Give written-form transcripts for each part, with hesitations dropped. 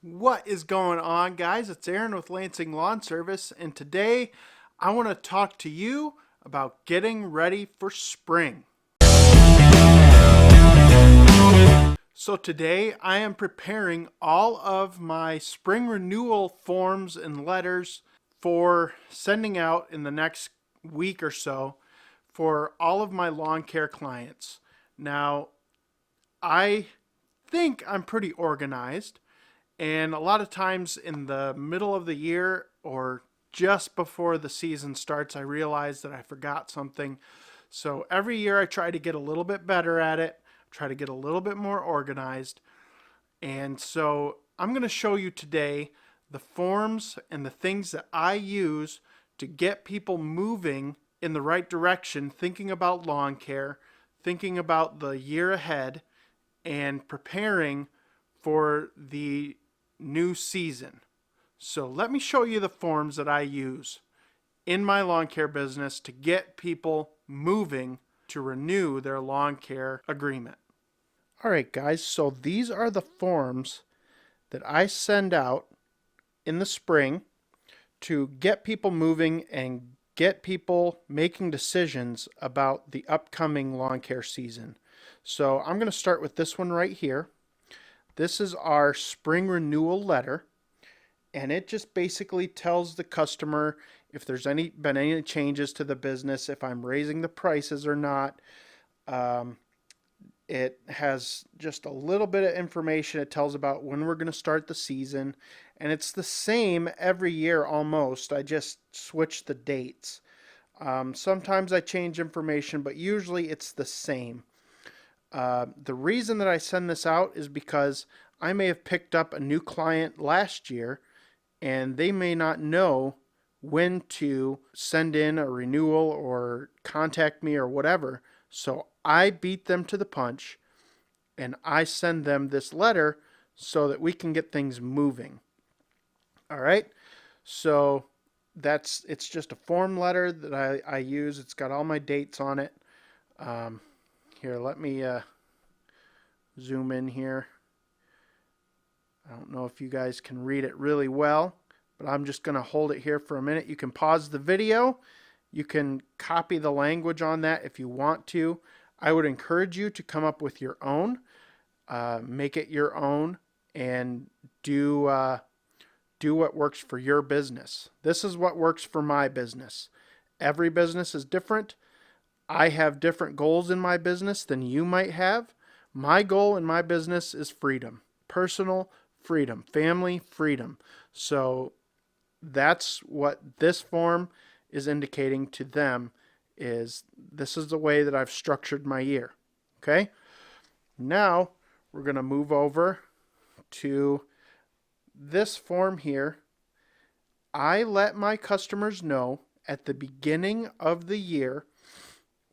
What is going on, guys? It's Aaron with Lansing Lawn Service, and today I want to talk to you about getting ready for spring. So, today I am preparing all of my spring renewal forms and letters for sending out in the next week or so for all of my lawn care clients. Now, I think I'm pretty organized. And a lot of times in the middle of the year or just before the season starts, I realize that I forgot something. So every year I try to get a little bit better at it, try to get a little bit more organized. And so I'm going to show you today the forms and the things that I use to get people moving in the right direction, thinking about lawn care, thinking about the year ahead, and preparing for the new season. So let me show you the forms that I use in my lawn care business to get people moving to renew their lawn care agreement. All right, guys, so these are the forms that I send out in the spring to get people moving and get people making decisions about the upcoming lawn care season. So I'm going to start with this one right here. This is our spring renewal letter, and it just basically tells the customer if there's been any changes to the business, if I'm raising the prices or not. Um, it has just a little bit of information. It tells about when we're going to start the season, and it's the same every year almost. I just switch the dates. Sometimes I change information, but usually it's the same. The reason that I send this out is because I may have picked up a new client last year and they may not know when to send in a renewal or contact me or whatever. So I beat them to the punch and I send them this letter so that we can get things moving. All right. So it's just a form letter that I use. It's got all my dates on it. Um, Here, let me zoom in here. I don't know if you guys can read it really well, but I'm just going to hold it here for a minute. You can pause the video. You can copy the language on that if you want to. I would encourage you to come up with your own, make it your own, and do what works for your business. This is what works for my business. Every business is different. I have different goals in my business than you might have. My goal in my business is freedom, personal freedom, family freedom. So that's what this form is indicating to them is this is the way that I've structured my year. Okay? Now we're going to move over to this form here. I let my customers know at the beginning of the year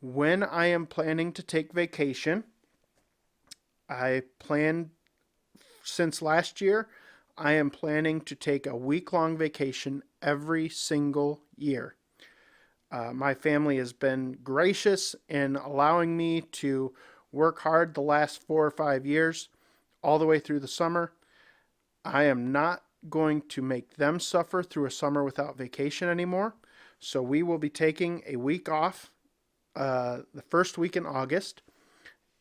when I am planning to take vacation. I planned since last year, I am planning to take a week-long vacation every single year. My family has been gracious in allowing me to work hard the last 4 or 5 years, all the way through the summer. I am not going to make them suffer through a summer without vacation anymore. So we will be taking a week off the first week in August,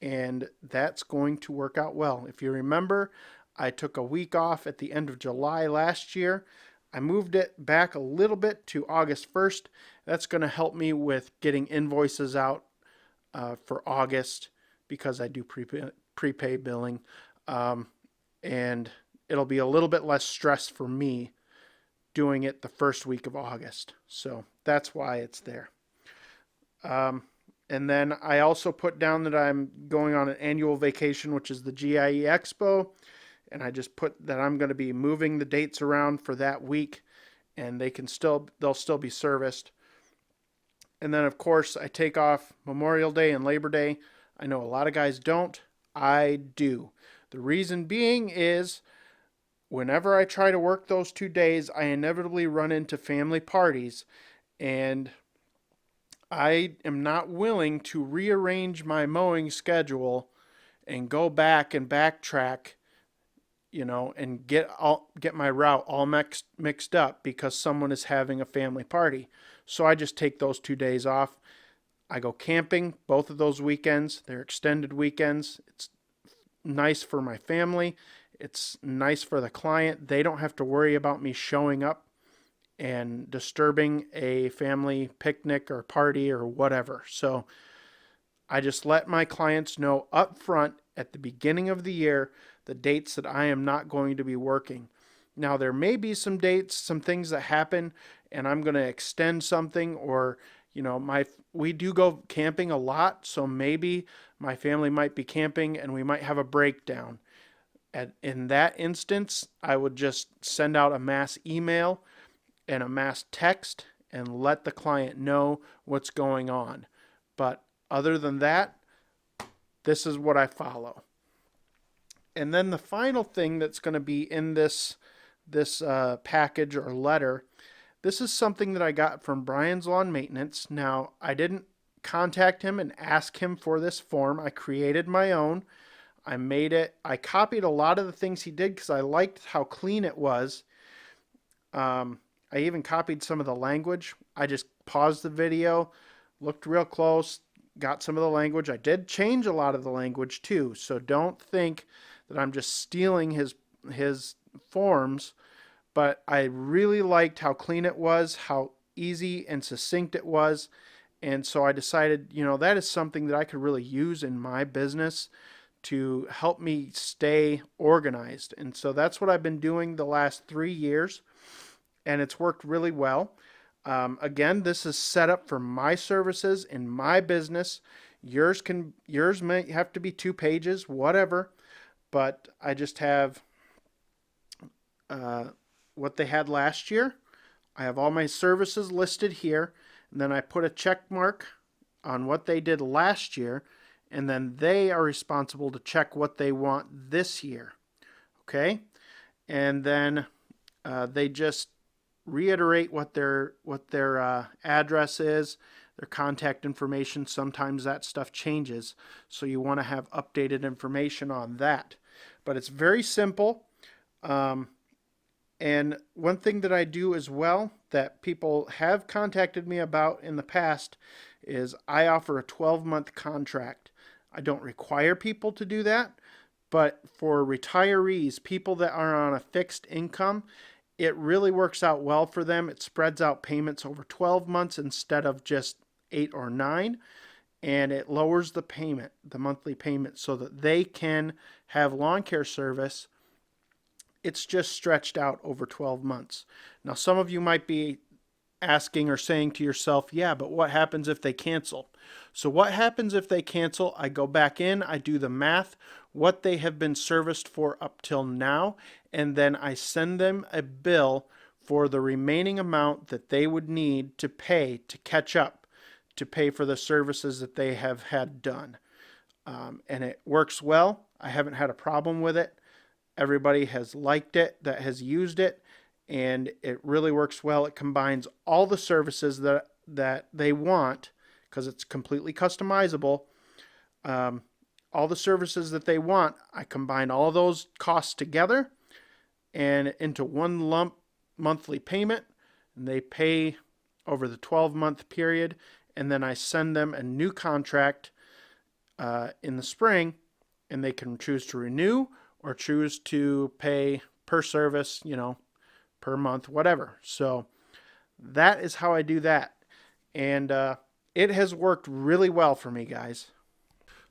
and that's going to work out well. If you remember, I took a week off at the end of July last year. I moved it back a little bit to August 1st. That's going to help me with getting invoices out for August because I do prepay billing. And it'll be a little bit less stress for me doing it the first week of August. So that's why it's there. And then I also put down that I'm going on an annual vacation, which is the GIE Expo. And I just put that I'm going to be moving the dates around for that week, and they'll still be serviced. And then of course I take off Memorial Day and Labor Day. I know a lot of guys don't. I do. The reason being is whenever I try to work those 2 days, I inevitably run into family parties, and I am not willing to rearrange my mowing schedule and go back and backtrack, and get my route all mixed up because someone is having a family party. So I just take those 2 days off. I go camping both of those weekends. They're extended weekends. It's nice for my family. It's nice for the client. They don't have to worry about me showing up and disturbing a family picnic or party or whatever. So I just let my clients know up front at the beginning of the year the dates that I am not going to be working. Now, there may be some dates, some things that happen, and I'm going to extend something, or we do go camping a lot, so maybe my family might be camping and we might have a breakdown. In that instance, I would just send out a mass email and a mass text and let the client know what's going on. But other than that, this is what I follow. And then the final thing that's going to be in this package or letter, this is something that I got from Brian's Lawn Maintenance. Now, I didn't contact him and ask him for this form. I created my own. I made it. I copied a lot of the things he did because I liked how clean it was. I even copied some of the language. I just paused the video, looked real close, got some of the language. I did change a lot of the language too, so don't think that I'm just stealing his forms, but I really liked how clean it was, how easy and succinct it was, and so I decided, that is something that I could really use in my business to help me stay organized. And so that's what I've been doing the last 3 years, and it's worked really well. Again, this is set up for my services in my business. Yours may have to be 2 pages, whatever, but I just have what they had last year. I have all my services listed here, and then I put a check mark on what they did last year, and then they are responsible to check what they want this year. Okay? And then they just reiterate what their address is, their contact information. Sometimes that stuff changes, so you want to have updated information on that. But it's very simple. And one thing that I do as well that people have contacted me about in the past is I offer a 12-month contract. I don't require people to do that, but for retirees, people that are on a fixed income, it really works out well for them. It spreads out payments over 12 months instead of just 8 or 9, and it lowers the monthly payment, so that they can have lawn care service. It's just stretched out over 12 months. Now, some of you might be asking or saying to yourself, yeah, but what happens if they cancel? So what happens if they cancel? I go back in, I do the math, what they have been serviced for up till now, and then I send them a bill for the remaining amount that they would need to pay to catch up, to pay for the services that they have had done. And it works well. I haven't had a problem with it. Everybody has liked it that has used it, and it really works well. It combines all the services that they want, because it's completely customizable. All the services that they want, I combine all of those costs together and into one lump monthly payment, and they pay over the 12-month period, and then I send them a new contract in the spring, and they can choose to renew or choose to pay per service, per month, whatever. So that is how I do that. And it has worked really well for me, guys.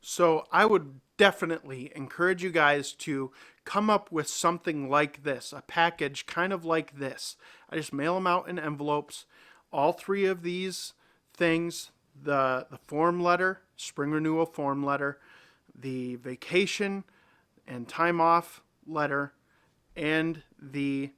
So I would definitely encourage you guys to come up with something like this, a package kind of like this. I just mail them out in envelopes. All 3 of these things, the form letter, spring renewal form letter, the vacation and time off letter, and the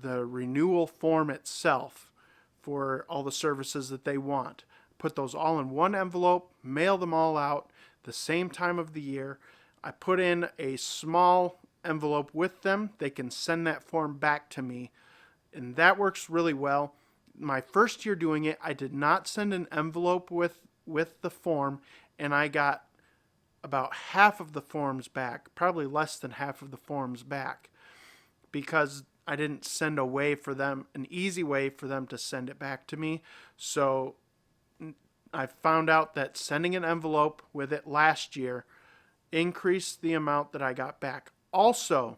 renewal form itself for all the services that they want. Put those all in one envelope, mail them all out the same time of the year. I put in a small envelope with them. They can send that form back to me, and that works really well. My first year doing it, I did not send an envelope with the form, and I got about half of the forms back, probably less than half of the forms back. because I didn't send a way for them, an easy way for them to send it back to me. So I found out that sending an envelope with it last year increased the amount that I got back. Also,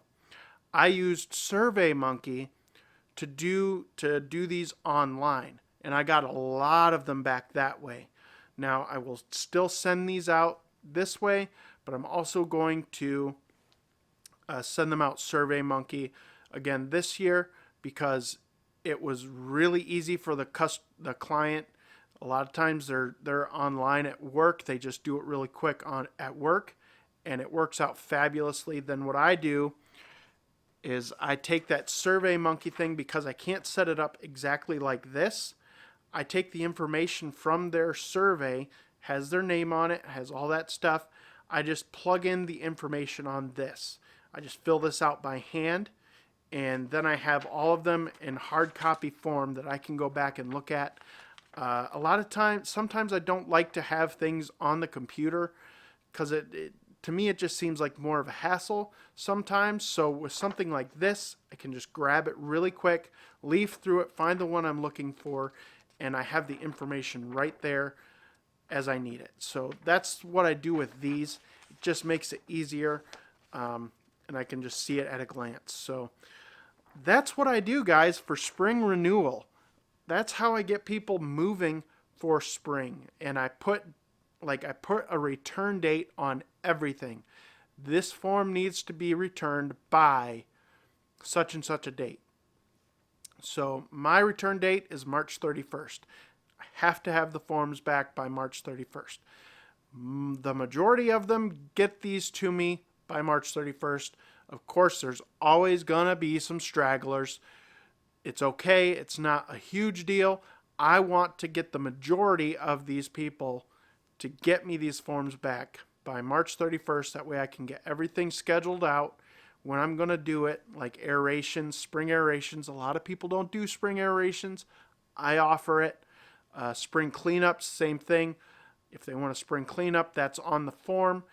I used SurveyMonkey to do these online, and I got a lot of them back that way. Now I will still send these out this way, but I'm also going to send them out SurveyMonkey again this year because it was really easy for the client. A lot of times they're online at work. They just do it really quick at work, and it works out fabulously. Then what I do is I take that SurveyMonkey thing, because I can't set it up exactly like this. I take the information from their survey, has their name on it, has all that stuff. I just plug in the information on this. I just fill this out by hand, and then I have all of them in hard copy form that I can go back and look at. A lot of times, sometimes I don't like to have things on the computer because to me it just seems like more of a hassle sometimes. So with something like this, I can just grab it really quick, leaf through it, find the one I'm looking for, and I have the information right there as I need it. So that's what I do with these. It just makes it easier, and I can just see it at a glance. So that's what I do, guys, for spring renewal. That's how I get people moving for spring. And I put a return date on everything. This form needs to be returned by such and such a date. So my return date is March 31st. I have to have the forms back by March 31st. The majority of them get these to me by March 31st. Of course, there's always going to be some stragglers. It's okay. It's not a huge deal. I want to get the majority of these people to get me these forms back by March 31st. That way I can get everything scheduled out when I'm going to do it, like aerations, spring aerations. A lot of people don't do spring aerations. I offer it. Spring cleanups, same thing. If they want a spring cleanup, that's on the form.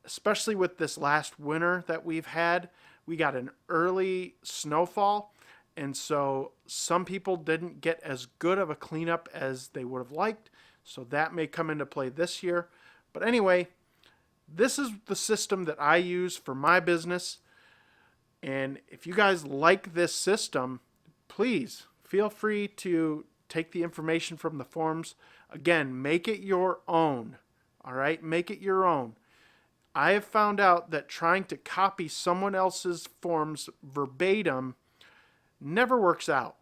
Especially with this last winter that we've had, we got an early snowfall, and so some people didn't get as good of a cleanup as they would have liked, so that may come into play this year. But anyway, this is the system that I use for my business, and if you guys like this system, please feel free to take the information from the forms. Again, make it your own. All right, make it your own. I have found out that trying to copy someone else's forms verbatim never works out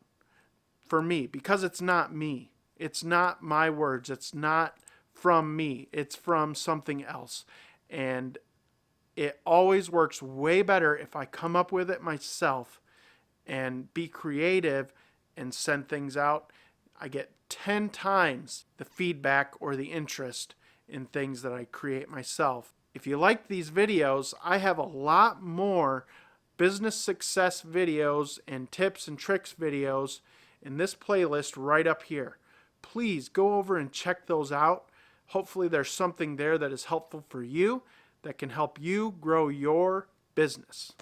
for me, because it's not me. It's not my words. It's not from me. It's from something else. And it always works way better if I come up with it myself and be creative and send things out. I get 10 times the feedback or the interest in things that I create myself. If you like these videos, I have a lot more business success videos and tips and tricks videos in this playlist right up here. Please go over and check those out. Hopefully there's something there that is helpful for you, that can help you grow your business.